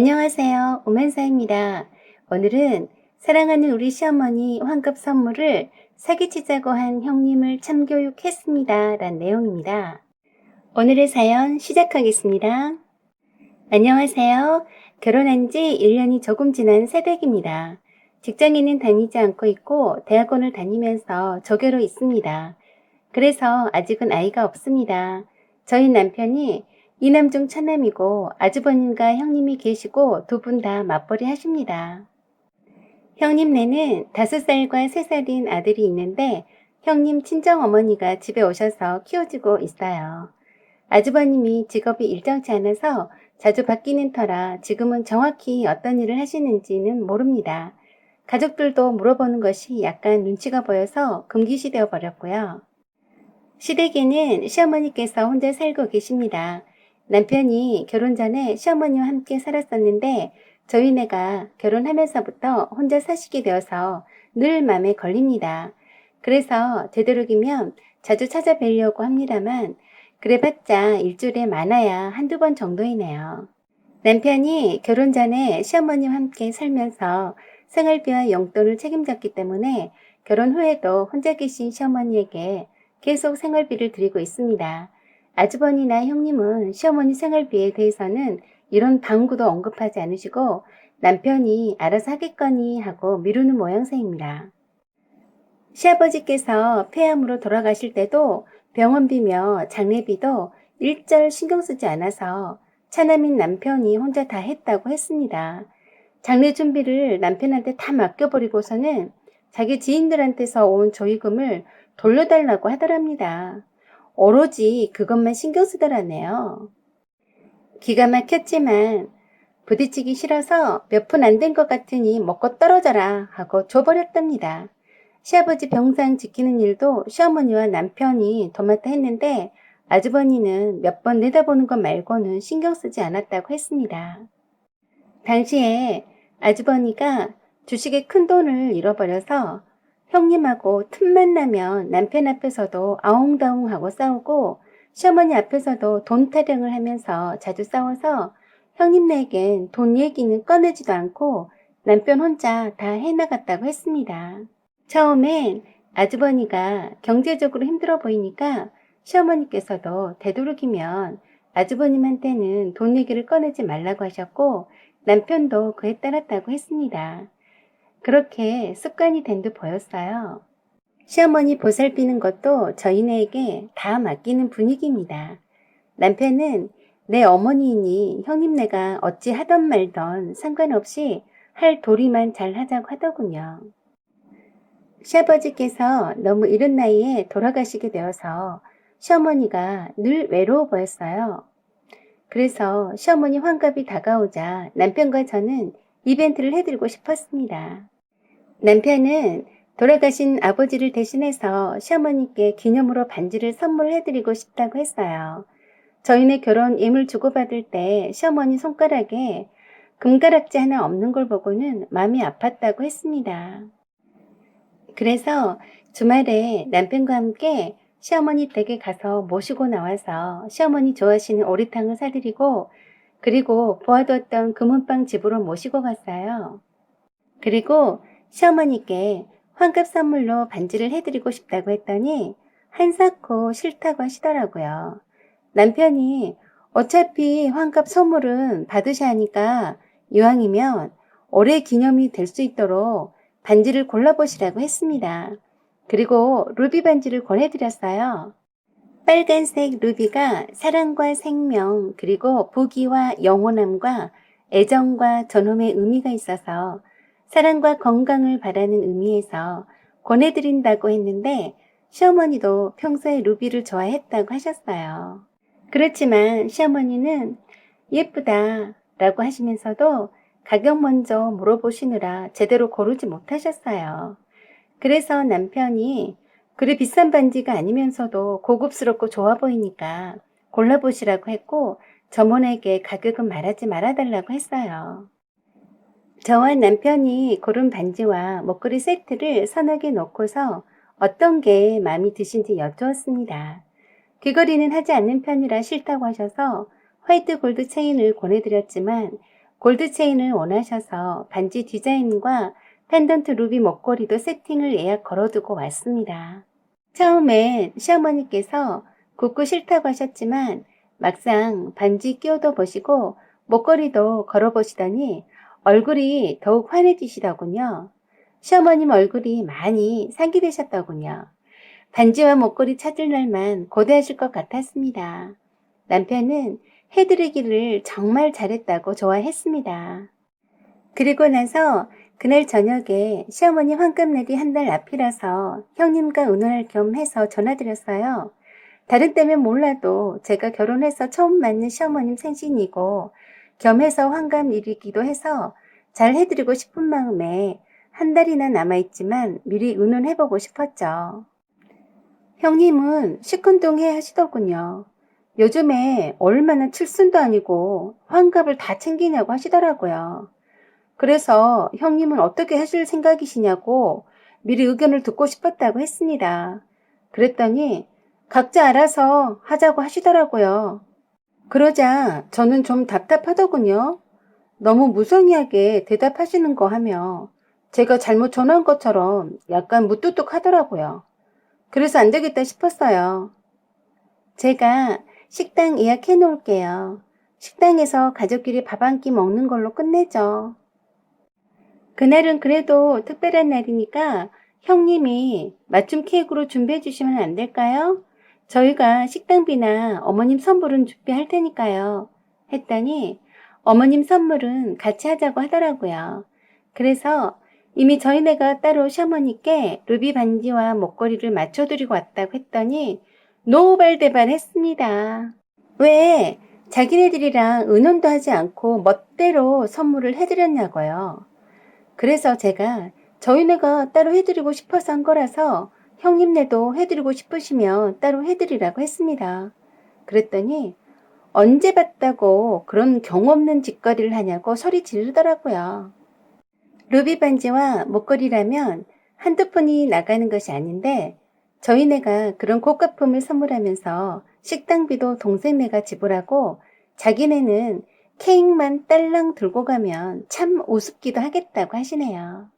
안녕하세요. 오만사입니다. 오늘은 사랑하는 우리 시어머니 환갑 선물을 사기치자고 한 형님을 참교육했습니다. 란 내용입니다. 오늘의 사연 시작하겠습니다. 안녕하세요. 결혼한 지 1년이 조금 지난 새댁입니다. 직장에는 다니지 않고 있고 대학원을 다니면서 조교로 있습니다. 그래서 아직은 아이가 없습니다. 저희 남편이 이남 중 차남이고 아주버님과 형님이 계시고 두 분 다 맞벌이 하십니다. 형님네는 5살과 3살인 아들이 있는데 형님 친정어머니가 집에 오셔서 키워주고 있어요. 아주버님이 직업이 일정치 않아서 자주 바뀌는 터라 지금은 정확히 어떤 일을 하시는지는 모릅니다. 가족들도 물어보는 것이 약간 눈치가 보여서 금기시되어 버렸고요. 시댁에는 시어머니께서 혼자 살고 계십니다. 남편이 결혼 전에 시어머니와 함께 살았었는데 저희네가 결혼하면서부터 혼자 사시게 되어서 늘 맘에 걸립니다. 그래서 되도록이면 자주 찾아뵈려고 합니다만 그래봤자 일주일에 많아야 한두 번 정도이네요. 남편이 결혼 전에 시어머니와 함께 살면서 생활비와 용돈을 책임졌기 때문에 결혼 후에도 혼자 계신 시어머니에게 계속 생활비를 드리고 있습니다. 아주버니나 형님은 시어머니 생활비에 대해서는 이런 방구도 언급하지 않으시고 남편이 알아서 하겠거니 하고 미루는 모양새입니다. 시아버지께서 폐암으로 돌아가실 때도 병원비며 장례비도 일절 신경 쓰지 않아서 차남인 남편이 혼자 다 했다고 했습니다. 장례 준비를 남편한테 다 맡겨버리고서는 자기 지인들한테서 온 조의금을 돌려달라고 하더랍니다. 오로지 그것만 신경 쓰더라네요. 기가 막혔지만 부딪히기 싫어서 몇 푼 안 된 것 같으니 먹고 떨어져라 하고 줘버렸답니다. 시아버지 병상 지키는 일도 시어머니와 남편이 도맡아 했는데 아주버니는 몇 번 내다보는 것 말고는 신경 쓰지 않았다고 했습니다. 당시에 아주버니가 주식에 큰 돈을 잃어버려서 형님하고 틈만 나면 남편 앞에서도 아웅다웅하고 싸우고 시어머니 앞에서도 돈 타령을 하면서 자주 싸워서 형님네겐 돈 얘기는 꺼내지도 않고 남편 혼자 다 해나갔다고 했습니다. 처음엔 아주버니가 경제적으로 힘들어 보이니까 시어머니께서도 되도록이면 아주버님한테는 돈 얘기를 꺼내지 말라고 하셨고 남편도 그에 따랐다고 했습니다. 그렇게 습관이 된 듯 보였어요. 시어머니 보살피는 것도 저희네에게 다 맡기는 분위기입니다. 남편은 내 어머니이니 형님네가 어찌 하던 말던 상관없이 할 도리만 잘 하자고 하더군요. 시아버지께서 너무 이른 나이에 돌아가시게 되어서 시어머니가 늘 외로워 보였어요. 그래서 시어머니 환갑이 다가오자 남편과 저는 이벤트를 해드리고 싶었습니다. 남편은 돌아가신 아버지를 대신해서 시어머니께 기념으로 반지를 선물해드리고 싶다고 했어요. 저희네 결혼 예물 주고받을 때 시어머니 손가락에 금가락지 하나 없는 걸 보고는 마음이 아팠다고 했습니다. 그래서 주말에 남편과 함께 시어머니 댁에 가서 모시고 나와서 시어머니 좋아하시는 오리탕을 사드리고 그리고 보아두었던 금은방 집으로 모시고 갔어요. 그리고 시어머니께 환갑 선물로 반지를 해드리고 싶다고 했더니 한사코 싫다고 하시더라고요. 남편이 어차피 환갑 선물은 받으셔야 하니까 이왕이면 올해 기념이 될 수 있도록 반지를 골라보시라고 했습니다. 그리고 루비 반지를 권해드렸어요. 빨간색 루비가 사랑과 생명 그리고 부귀와 영원함과 애정과 전홈의 의미가 있어서 사랑과 건강을 바라는 의미에서 권해드린다고 했는데 시어머니도 평소에 루비를 좋아했다고 하셨어요. 그렇지만 시어머니는 예쁘다 라고 하시면서도 가격 먼저 물어보시느라 제대로 고르지 못하셨어요. 그래서 남편이 그리 비싼 반지가 아니면서도 고급스럽고 좋아 보이니까 골라보시라고 했고 점원에게 가격은 말하지 말아달라고 했어요. 저와 남편이 고른 반지와 목걸이 세트를 서너 개 놓고서 어떤 게 마음이 드신지 여쭈었습니다. 귀걸이는 하지 않는 편이라 싫다고 하셔서 화이트 골드 체인을 권해드렸지만 골드 체인을 원하셔서 반지 디자인과 펜던트 루비 목걸이도 세팅을 예약 걸어두고 왔습니다. 처음엔 시어머니께서 굳고 싫다고 하셨지만 막상 반지 끼워도 보시고 목걸이도 걸어보시더니 얼굴이 더욱 환해지시더군요. 시어머님 얼굴이 많이 상기되셨더군요. 반지와 목걸이 찾을 날만 고대하실 것 같았습니다. 남편은 해드리기를 정말 잘했다고 좋아했습니다. 그리고 나서 그날 저녁에 시어머니 환갑날이 한 달 앞이라서 형님과 의논할 겸 해서 전화드렸어요. 다른 때면 몰라도 제가 결혼해서 처음 맞는 시어머님 생신이고 겸해서 환갑일이기도 해서 잘 해드리고 싶은 마음에 한 달이나 남아있지만 미리 의논해보고 싶었죠. 형님은 시큰둥해 하시더군요. 요즘에 얼마나 칠순도 아니고 환갑을 다 챙기냐고 하시더라고요. 그래서 형님은 어떻게 하실 생각이시냐고 미리 의견을 듣고 싶었다고 했습니다. 그랬더니 각자 알아서 하자고 하시더라고요. 그러자 저는 좀 답답하더군요. 너무 무성의하게 대답하시는 거 하며 제가 잘못 전화한 것처럼 약간 무뚝뚝하더라고요. 그래서 안 되겠다 싶었어요. 제가 식당 예약해 놓을게요. 식당에서 가족끼리 밥 한 끼 먹는 걸로 끝내죠. 그날은 그래도 특별한 날이니까 형님이 맞춤 케이크로 준비해 주시면 안 될까요? 저희가 식당비나 어머님 선물은 준비할 테니까요. 했더니 어머님 선물은 같이 하자고 하더라고요. 그래서 이미 저희네가 따로 시어머니께 루비 반지와 목걸이를 맞춰드리고 왔다고 했더니 노발대발 했습니다. 왜 자기네들이랑 의논도 하지 않고 멋대로 선물을 해드렸냐고요. 그래서 제가 저희네가 따로 해드리고 싶어서 한 거라서 형님네도 해드리고 싶으시면 따로 해드리라고 했습니다. 그랬더니 언제 봤다고 그런 경우 없는 짓거리를 하냐고 소리 지르더라고요. 루비 반지와 목걸이라면 한두 푼이 나가는 것이 아닌데 저희네가 그런 고가품을 선물하면서 식당비도 동생네가 지불하고 자기네는 케이크만 딸랑 들고 가면 참 우습기도 하겠다고 하시네요.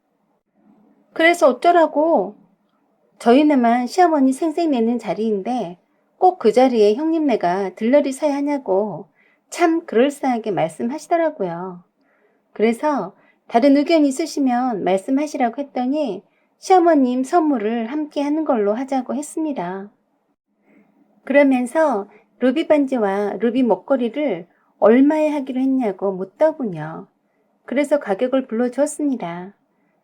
그래서 어쩌라고? 저희네만 시어머니 생색내는 자리인데 꼭 그 자리에 형님네가 들러리 서야 하냐고 참 그럴싸하게 말씀하시더라고요. 그래서 다른 의견 있으시면 말씀하시라고 했더니 시어머님 선물을 함께 하는 걸로 하자고 했습니다. 그러면서 루비 반지와 루비 목걸이를 얼마에 하기로 했냐고 묻더군요. 그래서 가격을 불러주었습니다.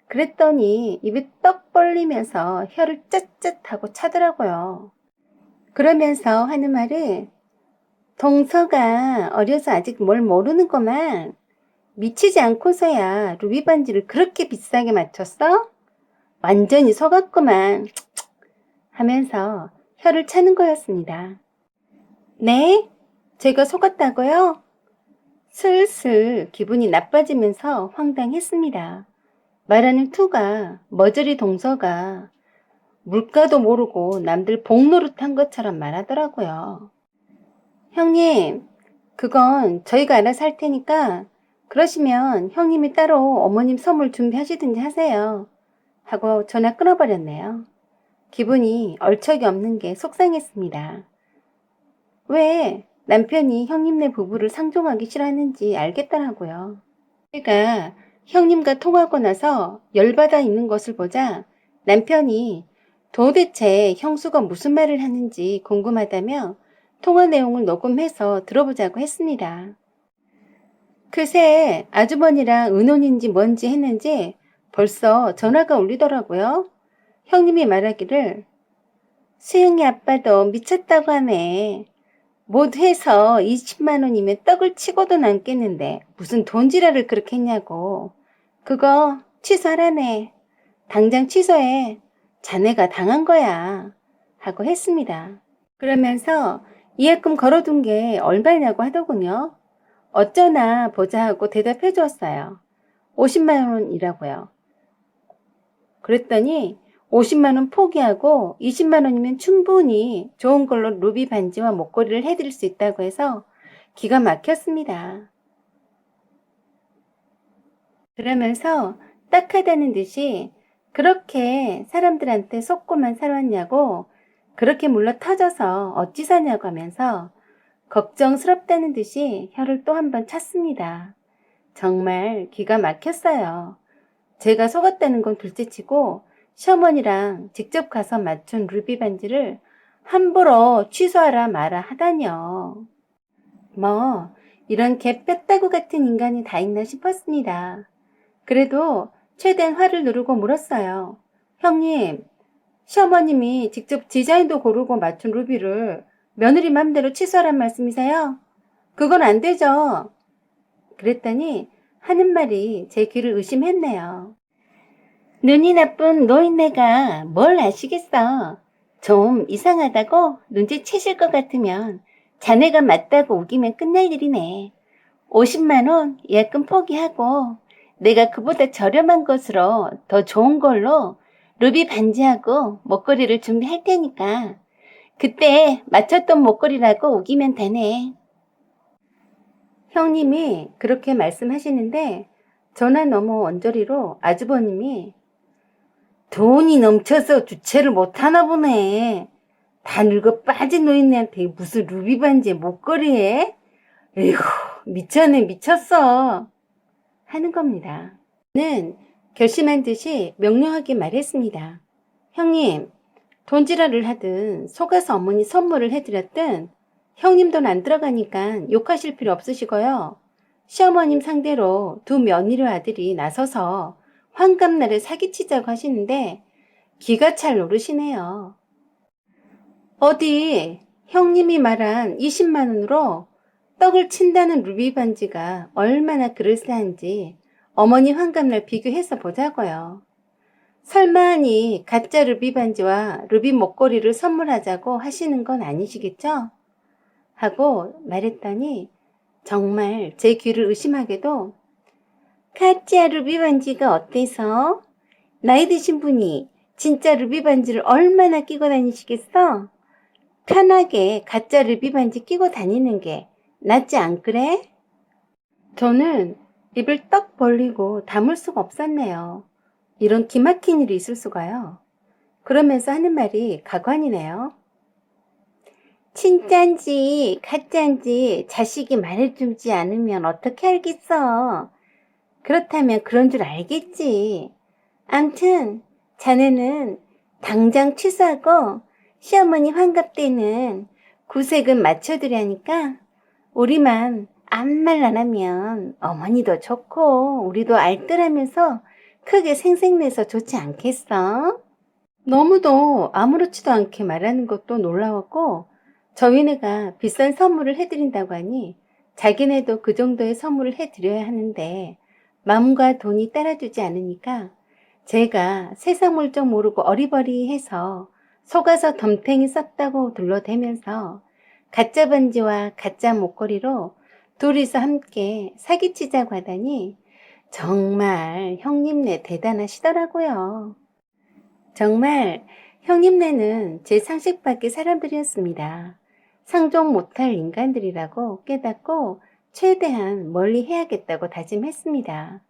그랬더니 입이 떡 벌리면서 혀를 쯧쯧하고 차더라고요. 그러면서 하는 말이 동서가 어려서 아직 뭘 모르는구만. 미치지 않고서야 루비 반지를 그렇게 비싸게 맞췄어? 완전히 속았구만 하면서 혀를 차는 거였습니다. 네? 제가 속았다고요? 슬슬 기분이 나빠지면서 황당했습니다. 말하는 투가 머저리 동서가 물가도 모르고 남들 복노릇한 것처럼 말하더라고요. 형님, 그건 저희가 알아서 할 테니까 그러시면 형님이 따로 어머님 선물 준비하시든지 하세요. 하고 전화 끊어버렸네요. 기분이 얼척이 없는 게 속상했습니다. 왜 남편이 형님네 부부를 상종하기 싫어하는지 알겠더라고요. 제가 형님과 통화하고 나서 열받아 있는 것을 보자 남편이 도대체 형수가 무슨 말을 하는지 궁금하다며 통화 내용을 녹음해서 들어보자고 했습니다. 그새 아주머니랑 의논인지 뭔지 했는지 벌써 전화가 울리더라고요. 형님이 말하기를 수영이 아빠도 미쳤다고 하네. 모두 해서 20만 원이면 떡을 치고도 남겠는데 무슨 돈지랄을 그렇게 했냐고. 그거 취소하라네. 당장 취소해. 자네가 당한 거야. 하고 했습니다. 그러면서 예약금 걸어둔 게 얼마냐고 하더군요. 어쩌나 보자 하고 대답해 주었어요. 50만 원이라고요. 그랬더니 50만 원 포기하고 20만 원이면 충분히 좋은 걸로 루비 반지와 목걸이를 해드릴 수 있다고 해서 기가 막혔습니다. 그러면서 딱하다는 듯이 그렇게 사람들한테 속고만 살았냐고, 그렇게 물러 터져서 어찌 사냐고 하면서 걱정스럽다는 듯이 혀를 또 한 번 찼습니다. 정말 기가 막혔어요. 제가 속았다는 건 둘째치고 시어머니랑 직접 가서 맞춘 루비 반지를 함부로 취소하라 마라 하다니요. 뭐 이런 개 뺐다구 같은 인간이 다 있나 싶었습니다. 그래도 최대한 화를 누르고 물었어요. 형님, 시어머님이 직접 디자인도 고르고 맞춘 루비를 며느리 맘대로 취소하란 말씀이세요? 그건 안 되죠. 그랬더니 하는 말이 제 귀를 의심했네요. 눈이 나쁜 노인네가 뭘 아시겠어. 좀 이상하다고 눈치채실 것 같으면 자네가 맞다고 우기면 끝날 일이네. 50만 원 예금 포기하고 내가 그보다 저렴한 것으로 더 좋은 걸로 루비 반지하고 목걸이를 준비할 테니까 그때 맞췄던 목걸이라고 우기면 되네. 형님이 그렇게 말씀하시는데 전화 너머 언저리로 아주버님이 돈이 넘쳐서 주체를 못하나 보네. 다 늙어 빠진 노인네한테 무슨 루비 반지에 목걸이에? 에이구, 미쳤네, 미쳤어. 하는 겁니다. 저는 결심한 듯이 명료하게 말했습니다. 형님, 돈지랄을 하든 속아서 어머니 선물을 해드렸든 형님 돈 안 들어가니까 욕하실 필요 없으시고요. 시어머님 상대로 두 며느리 아들이 나서서 환갑날에 사기치자고 하시는데 기가 찰 노릇이네요. 어디 형님이 말한 20만 원으로 떡을 친다는 루비 반지가 얼마나 그럴싸한지 어머니 환갑날 비교해서 보자고요. 설마하니 가짜 루비 반지와 루비 목걸이를 선물하자고 하시는 건 아니시겠죠? 하고 말했더니 정말 제 귀를 의심하게도 가짜 루비 반지가 어때서? 나이 드신 분이 진짜 루비 반지를 얼마나 끼고 다니시겠어? 편하게 가짜 루비 반지 끼고 다니는 게 낫지 안 그래? 저는 입을 떡 벌리고 다물 수가 없었네요. 이런 기막힌 일이 있을 수가요. 그러면서 하는 말이 가관이네요. 진짠지 가짠지 자식이 말해주지 않으면 어떻게 알겠어. 그렇다면 그런 줄 알겠지. 암튼 자네는 당장 취소하고 시어머니 환갑 때는 구색은 맞춰드려니까 우리만 아무 말 안 하면 어머니도 좋고 우리도 알뜰하면서 크게 생색내서 좋지 않겠어? 너무도 아무렇지도 않게 말하는 것도 놀라웠고 저희네가 비싼 선물을 해드린다고 하니 자기네도 그 정도의 선물을 해드려야 하는데 마음과 돈이 따라주지 않으니까 제가 세상 물정 모르고 어리버리해서 속아서 덤탱이 썼다고 둘러대면서 가짜 반지와 가짜 목걸이로 둘이서 함께 사기치자고 하다니 정말 형님네 대단하시더라고요. 정말 형님네는 제 상식 밖의 사람들이었습니다. 상종 못할 인간들이라고 깨닫고 최대한 멀리 해야겠다고 다짐했습니다.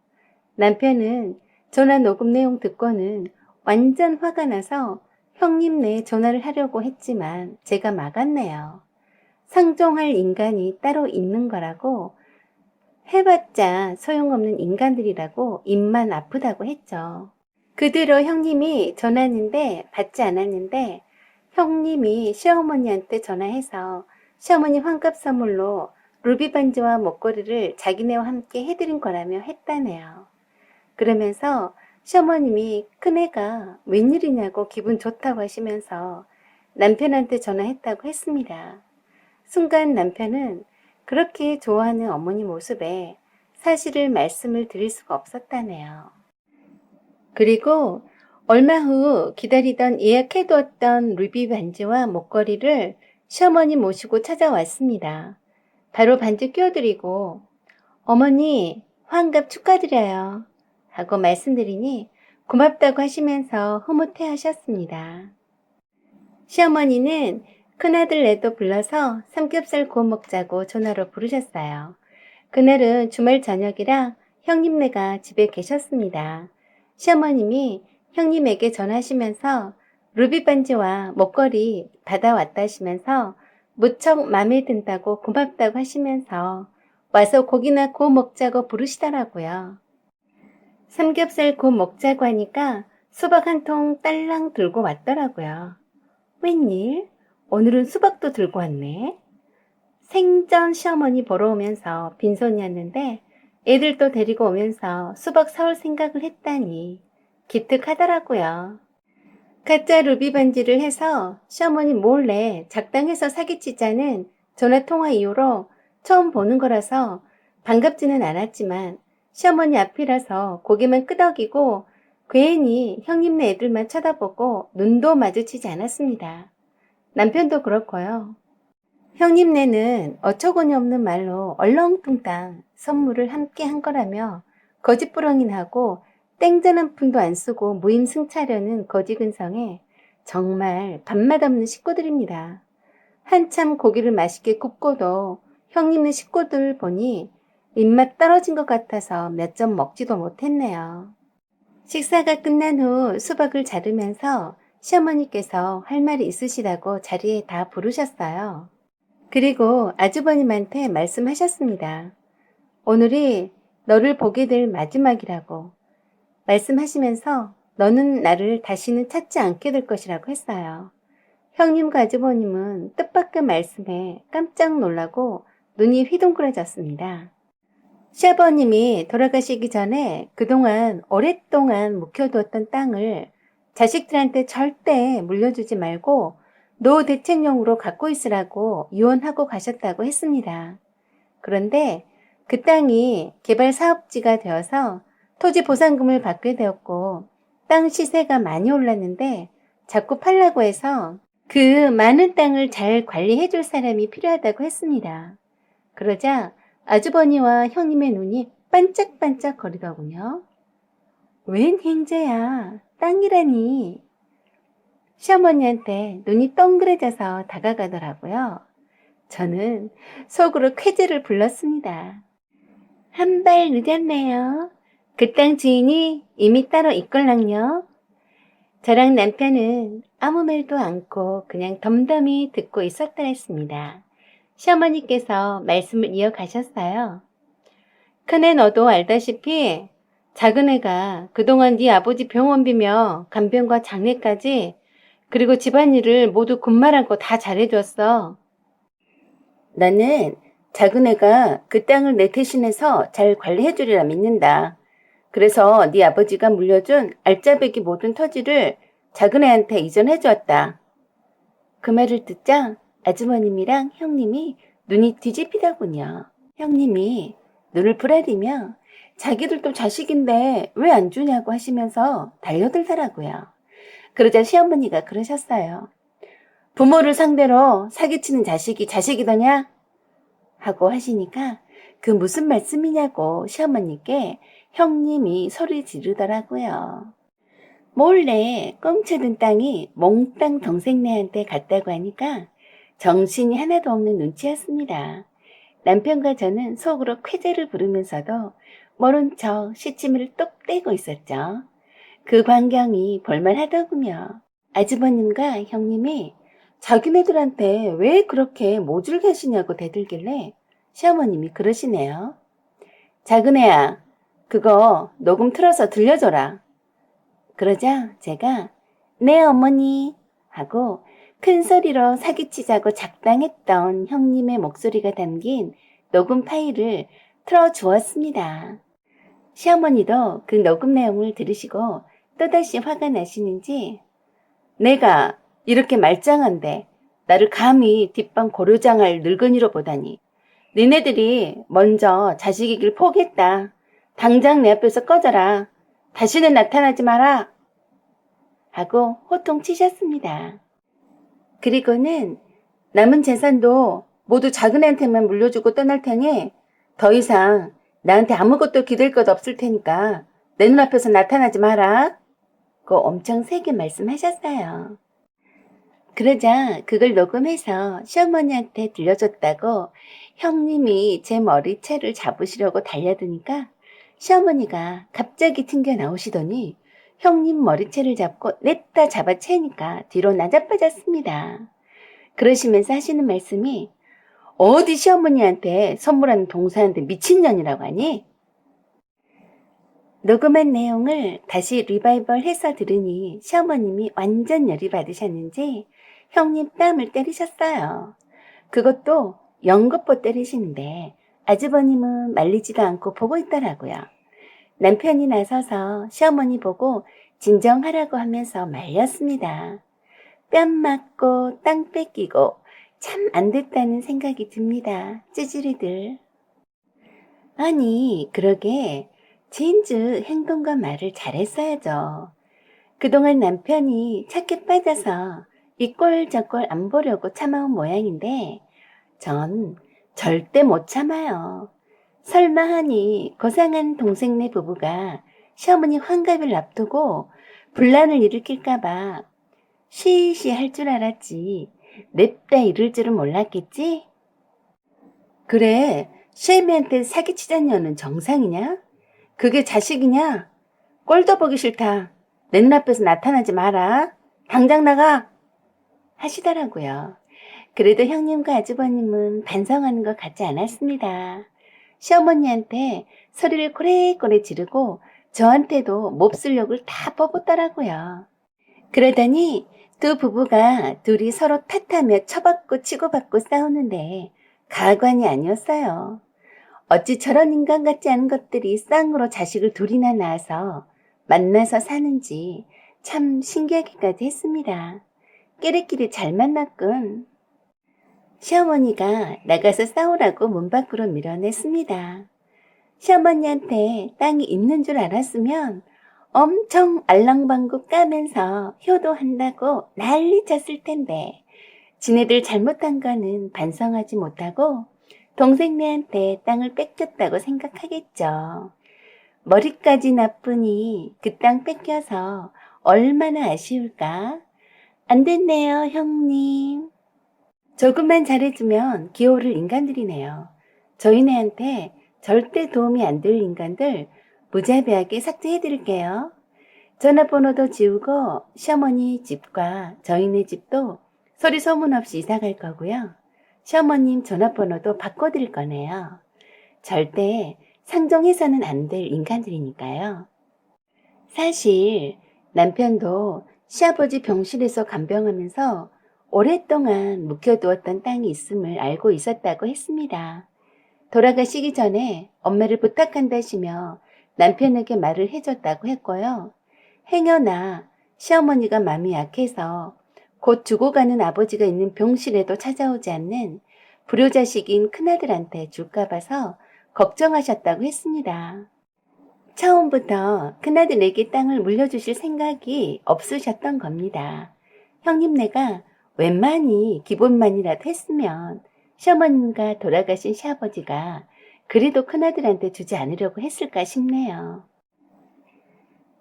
남편은 전화 녹음 내용 듣고는 완전 화가 나서 형님네 전화를 하려고 했지만 제가 막았네요. 상종할 인간이 따로 있는 거라고 해봤자 소용없는 인간들이라고 입만 아프다고 했죠. 그대로 형님이 전화했는데 받지 않았는데 형님이 시어머니한테 전화해서 시어머니 환갑 선물로 루비 반지와 목걸이를 자기네와 함께 해드린 거라며 했다네요. 그러면서 시어머님이 큰애가 웬일이냐고 기분 좋다고 하시면서 남편한테 전화했다고 했습니다. 순간 남편은 그렇게 좋아하는 어머니 모습에 사실을 말씀을 드릴 수가 없었다네요. 그리고 얼마 후 기다리던 예약해두었던 루비 반지와 목걸이를 시어머니 모시고 찾아왔습니다. 바로 반지 끼워드리고 어머니 환갑 축하드려요 하고 말씀드리니 고맙다고 하시면서 흐뭇해 하셨습니다. 시어머니는 큰아들 내도 불러서 삼겹살 구워 먹자고 전화로 부르셨어요. 그날은 주말 저녁이라 형님네가 집에 계셨습니다. 시어머님이 형님에게 전하시면서 루비 반지와 목걸이 받아왔다시면서 무척 마음에 든다고 고맙다고 하시면서 와서 고기나 구워 먹자고 부르시더라고요. 삼겹살 구워 먹자고 하니까 수박 한 통 딸랑 들고 왔더라고요. 웬일? 오늘은 수박도 들고 왔네. 생전 시어머니 보러 오면서 빈손이었는데 애들도 데리고 오면서 수박 사올 생각을 했다니 기특하더라고요. 가짜 루비 반지를 해서 시어머니 몰래 작당해서 사기치자는 전화통화 이후로 처음 보는 거라서 반갑지는 않았지만 시어머니 앞이라서 고개만 끄덕이고 괜히 형님네 애들만 쳐다보고 눈도 마주치지 않았습니다. 남편도 그렇고요. 형님네는 어처구니 없는 말로 얼렁뚱땅 선물을 함께 한 거라며 거짓부렁이 하고 땡전 한 푼도 안 쓰고 무임승차려는 거지근성에 정말 밥맛 없는 식구들입니다. 한참 고기를 맛있게 굽고도 형님네 식구들 보니 입맛 떨어진 것 같아서 몇 점 먹지도 못했네요. 식사가 끝난 후 수박을 자르면서 시어머니께서 할 말이 있으시다고 자리에 다 부르셨어요. 그리고 아주버님한테 말씀하셨습니다. 오늘이 너를 보게 될 마지막이라고 말씀하시면서 너는 나를 다시는 찾지 않게 될 것이라고 했어요. 형님과 아주버님은 뜻밖의 말씀에 깜짝 놀라고 눈이 휘둥그레졌습니다. 시아버님이 돌아가시기 전에 그동안 오랫동안 묵혀두었던 땅을 자식들한테 절대 물려주지 말고 노대책용으로 갖고 있으라고 유언하고 가셨다고 했습니다. 그런데 그 땅이 개발 사업지가 되어서 토지 보상금을 받게 되었고 땅 시세가 많이 올랐는데 자꾸 팔라고 해서 그 많은 땅을 잘 관리해 줄 사람이 필요하다고 했습니다. 그러자 아주버니와 형님의 눈이 반짝반짝 거리더군요. 웬 행제야, 땅이라니. 시어머니한테 눈이 동그래져서 다가가더라고요. 저는 속으로 쾌재를 불렀습니다. 한 발 늦었네요. 그 땅 주인이 이미 따로 있걸랑요. 저랑 남편은 아무 말도 않고 그냥 덤덤히 듣고 있었다 했습니다. 시어머니께서 말씀을 이어가셨어요. 큰애 너도 알다시피 작은애가 그동안 네 아버지 병원비며 간병과 장례까지 그리고 집안일을 모두 군말하고 다 잘해줬어. 나는 작은애가 그 땅을 내 대신해서 잘 관리해주리라 믿는다. 그래서 네 아버지가 물려준 알짜배기 모든 터지를 작은애한테 이전해주었다. 그 말을 듣자 아주머님이랑 형님이 눈이 뒤집히더군요. 형님이 눈을 부라리며 자기들도 자식인데 왜 안 주냐고 하시면서 달려들더라고요. 그러자 시어머니가 그러셨어요. 부모를 상대로 사기치는 자식이 자식이더냐? 하고 하시니까 그 무슨 말씀이냐고 시어머니께 형님이 소리 지르더라고요. 몰래 꽁쳐든 땅이 몽땅 동생네한테 갔다고 하니까 정신이 하나도 없는 눈치였습니다. 남편과 저는 속으로 쾌재를 부르면서도 모른 척 시치미를 똑 떼고 있었죠. 그 광경이 볼만하더군요. 아주버님과 형님이 자기네들한테 왜 그렇게 모질게 하시냐고 대들길래 시어머님이 그러시네요. 작은애야, 그거 녹음 틀어서 들려줘라. 그러자 제가 네 어머니 하고 큰 소리로 사기치자고 작당했던 형님의 목소리가 담긴 녹음 파일을 틀어주었습니다. 시어머니도 그 녹음 내용을 들으시고 또다시 화가 나시는지 내가 이렇게 말짱한데 나를 감히 뒷방 고려장할 늙은이로 보다니 니네들이 먼저 자식이길 포기했다. 당장 내 앞에서 꺼져라. 다시는 나타나지 마라. 하고 호통치셨습니다. 그리고는 남은 재산도 모두 작은애한테만 물려주고 떠날 테니 더 이상 나한테 아무것도 기댈 것 없을 테니까 내 눈앞에서 나타나지 마라. 고 엄청 세게 말씀하셨어요. 그러자 그걸 녹음해서 시어머니한테 들려줬다고 형님이 제 머리채를 잡으시려고 달려드니까 시어머니가 갑자기 튕겨 나오시더니 형님 머리채를 잡고 냈다 잡아채니까 뒤로 나자빠졌습니다. 그러시면서 하시는 말씀이 어디 시어머니한테 선물하는 동사한테 미친년이라고 하니? 녹음한 내용을 다시 리바이벌 해서 들으니 시어머님이 완전 열이 받으셨는지 형님 뺨을 때리셨어요. 그것도 연거푸 때리시는데 아주버님은 말리지도 않고 보고 있더라고요. 남편이 나서서 시어머니 보고 진정하라고 하면서 말렸습니다. 뺨 맞고 땅 뺏기고 참 안 됐다는 생각이 듭니다. 찌질이들. 아니, 그러게 진즉 행동과 말을 잘했어야죠. 그동안 남편이 착해 빠져서 이 꼴 저 꼴 안 보려고 참아온 모양인데 전 절대 못 참아요. 설마 하니 고상한 동생네 부부가 시어머니 환갑을 앞두고 분란을 일으킬까봐 쉬쉬 할 줄 알았지 냅다 이럴 줄은 몰랐겠지? 그래, 시애미한테 사기치자녀는 정상이냐? 그게 자식이냐? 꼴도 보기 싫다. 내 눈앞에서 나타나지 마라. 당장 나가! 하시더라고요. 그래도 형님과 아주버님은 반성하는 것 같지 않았습니다. 시어머니한테 소리를 고래고래 지르고 저한테도 몹쓸욕을 다 뽑았더라고요. 그러더니 두 부부가 둘이 서로 탓하며 쳐받고 치고받고 싸우는데 가관이 아니었어요. 어찌 저런 인간 같지 않은 것들이 쌍으로 자식을 둘이나 낳아서 만나서 사는지 참 신기하기까지 했습니다. 끼리끼리 잘 만났군. 시어머니가 나가서 싸우라고 문 밖으로 밀어냈습니다. 시어머니한테 땅이 있는 줄 알았으면 엄청 알랑방구 까면서 효도한다고 난리 쳤을 텐데 지네들 잘못한 거는 반성하지 못하고 동생네한테 땅을 뺏겼다고 생각하겠죠. 머리까지 나쁘니 그 땅 뺏겨서 얼마나 아쉬울까? 안 됐네요, 형님. 조금만 잘해주면 기호를 인간들이네요. 저희네한테 절대 도움이 안 될 인간들 무자비하게 삭제해드릴게요. 전화번호도 지우고 시어머니 집과 저희네 집도 소리 소문 없이 이사갈 거고요. 시어머님 전화번호도 바꿔드릴 거네요. 절대 상종해서는 안 될 인간들이니까요. 사실 남편도 시아버지 병실에서 간병하면서 오랫동안 묵혀두었던 땅이 있음을 알고 있었다고 했습니다. 돌아가시기 전에 엄마를 부탁한다시며 남편에게 말을 해줬다고 했고요. 행여나 시어머니가 마음이 약해서 곧 죽어가는 아버지가 있는 병실에도 찾아오지 않는 불효자식인 큰아들한테 줄까 봐서 걱정하셨다고 했습니다. 처음부터 큰아들에게 땅을 물려주실 생각이 없으셨던 겁니다. 형님네가 웬만히 기본만이라도 했으면 시어머님과 돌아가신 시아버지가 그래도 큰아들한테 주지 않으려고 했을까 싶네요.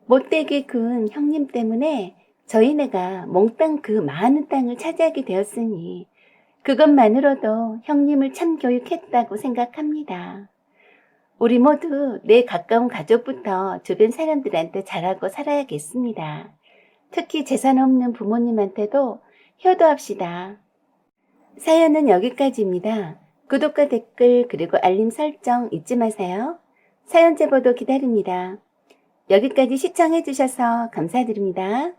못되게 군 형님 때문에 저희네가 몽땅 그 많은 땅을 차지하게 되었으니 그것만으로도 형님을 참 교육했다고 생각합니다. 우리 모두 내 가까운 가족부터 주변 사람들한테 잘하고 살아야겠습니다. 특히 재산 없는 부모님한테도 효도합시다. 사연은 여기까지입니다. 구독과 댓글 그리고 알림 설정 잊지 마세요. 사연 제보도 기다립니다. 여기까지 시청해 주셔서 감사드립니다.